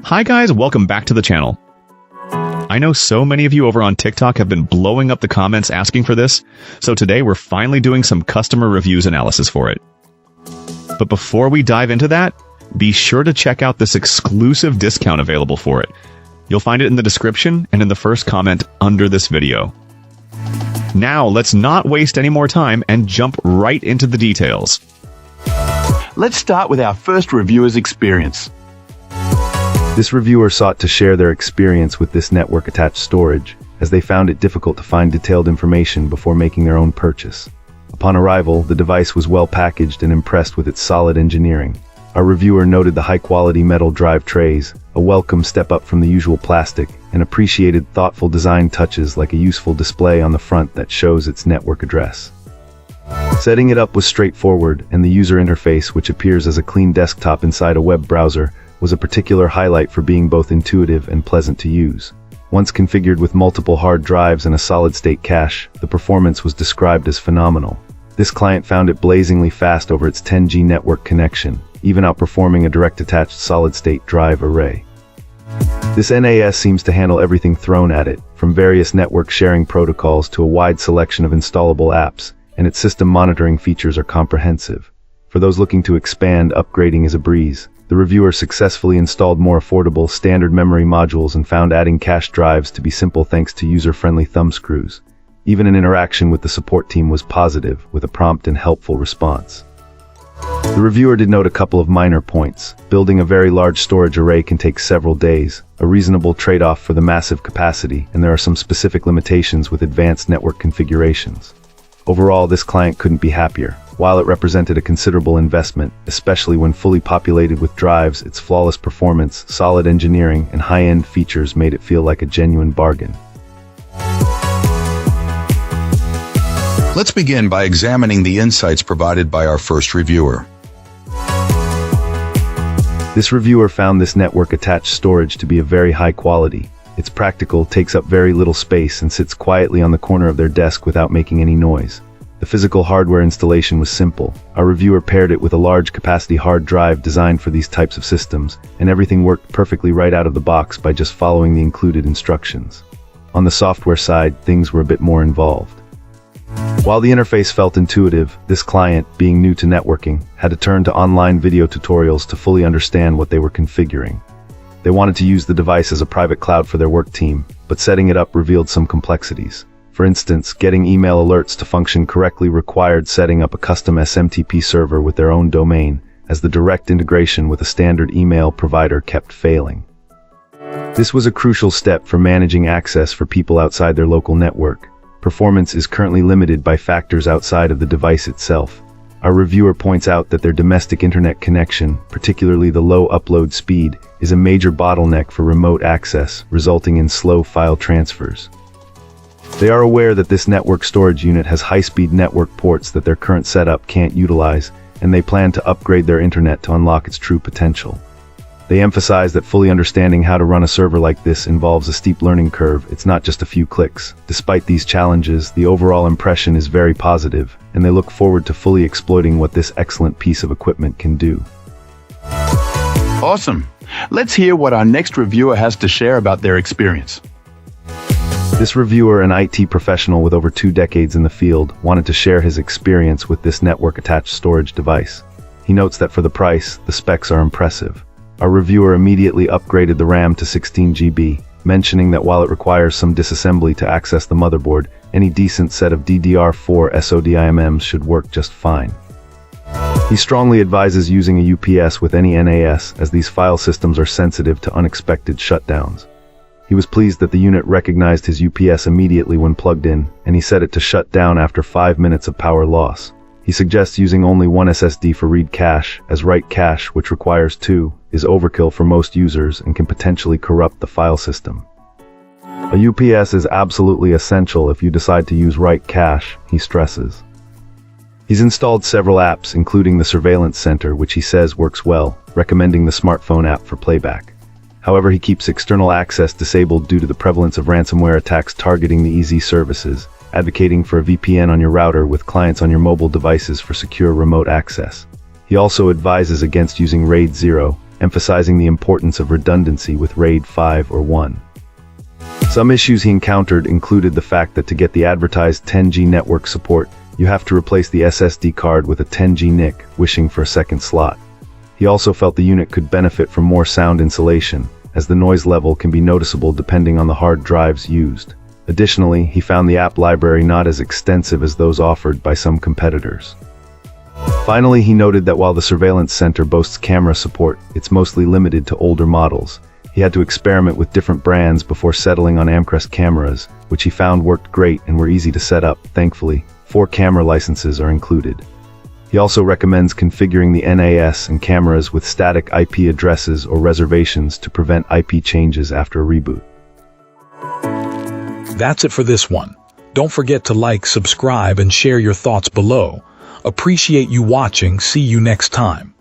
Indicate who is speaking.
Speaker 1: Hi guys, welcome back to the channel. I know so many of you over on TikTok have been blowing up the comments asking for this, so today we're finally doing some customer reviews analysis for it. But before we dive into that, be sure to check out this exclusive discount available for it. You'll find it in the description and in the first comment under this video. Now, let's not waste any more time and jump right into the details.
Speaker 2: Let's start with our first reviewer's experience.
Speaker 3: This reviewer sought to share their experience with this network-attached storage, as they found it difficult to find detailed information before making their own purchase. Upon arrival, the device was well packaged and impressed with its solid engineering. Our reviewer noted the high-quality metal drive trays, a welcome step up from the usual plastic, and appreciated thoughtful design touches like a useful display on the front that shows its network address. Setting it up was straightforward, and the user interface, which appears as a clean desktop inside a web browser, was a particular highlight for being both intuitive and pleasant to use. Once configured with multiple hard drives and a solid-state cache, the performance was described as phenomenal. This client found it blazingly fast over its 10G network connection, even outperforming a direct-attached solid-state drive array. This NAS seems to handle everything thrown at it, from various network sharing protocols to a wide selection of installable apps, and its system monitoring features are comprehensive. For those looking to expand, upgrading is a breeze. The reviewer successfully installed more affordable standard memory modules and found adding cache drives to be simple thanks to user-friendly thumbscrews. Even an interaction with the support team was positive, with a prompt and helpful response. The reviewer did note a couple of minor points. Building a very large storage array can take several days, a reasonable trade-off for the massive capacity, and there are some specific limitations with advanced network configurations. Overall, this client couldn't be happier. While it represented a considerable investment, especially when fully populated with drives, its flawless performance, solid engineering, and high-end features made it feel like a genuine bargain.
Speaker 4: Let's begin by examining the insights provided by our first reviewer.
Speaker 3: This reviewer found this network-attached storage to be of very high quality. It's practical, takes up very little space, and sits quietly on the corner of their desk without making any noise. The physical hardware installation was simple. Our reviewer paired it with a large capacity hard drive designed for these types of systems, and everything worked perfectly right out of the box by just following the included instructions. On the software side, things were a bit more involved. While the interface felt intuitive, this client, being new to networking, had to turn to online video tutorials to fully understand what they were configuring. They wanted to use the device as a private cloud for their work team, but setting it up revealed some complexities. For instance, getting email alerts to function correctly required setting up a custom SMTP server with their own domain, as the direct integration with a standard email provider kept failing. This was a crucial step for managing access for people outside their local network. Performance is currently limited by factors outside of the device itself. Our reviewer points out that their domestic internet connection, particularly the low upload speed, is a major bottleneck for remote access, resulting in slow file transfers. They are aware that this network storage unit has high-speed network ports that their current setup can't utilize, and they plan to upgrade their internet to unlock its true potential. They emphasize that fully understanding how to run a server like this involves a steep learning curve. It's not just a few clicks. Despite these challenges, the overall impression is very positive, and they look forward to fully exploiting what this excellent piece of equipment can do.
Speaker 2: Awesome. Let's hear what our next reviewer has to share about their experience.
Speaker 3: This reviewer, an IT professional with over 2 decades in the field, wanted to share his experience with this network-attached storage device. He notes that for the price, the specs are impressive. Our reviewer immediately upgraded the RAM to 16 GB, mentioning that while it requires some disassembly to access the motherboard, any decent set of DDR4 SODIMMs should work just fine. He strongly advises using a UPS with any NAS, as these file systems are sensitive to unexpected shutdowns. He was pleased that the unit recognized his UPS immediately when plugged in, and he set it to shut down after 5 minutes of power loss. He suggests using only one SSD for read cache, as write cache, which requires 2, is overkill for most users and can potentially corrupt the file system. A UPS is absolutely essential if you decide to use write cache, he stresses. He's installed several apps, including the Surveillance Center, which he says works well, recommending the smartphone app for playback. However, he keeps external access disabled due to the prevalence of ransomware attacks targeting the EZ services, advocating for a VPN on your router with clients on your mobile devices for secure remote access. He also advises against using RAID 0, emphasizing the importance of redundancy with RAID 5 or 1. Some issues he encountered included the fact that to get the advertised 10G network support, you have to replace the SSD card with a 10G NIC, wishing for a second slot. He also felt the unit could benefit from more sound insulation, as the noise level can be noticeable depending on the hard drives used. Additionally, he found the app library not as extensive as those offered by some competitors. Finally, he noted that while the Surveillance Center boasts camera support, it's mostly limited to older models. He had to experiment with different brands before settling on Amcrest cameras, which he found worked great and were easy to set up. Thankfully, 4 camera licenses are included. He also recommends configuring the NAS and cameras with static IP addresses or reservations to prevent IP changes after a reboot.
Speaker 5: That's it for this one. Don't forget to like, subscribe, and share your thoughts below. Appreciate you watching. See you next time.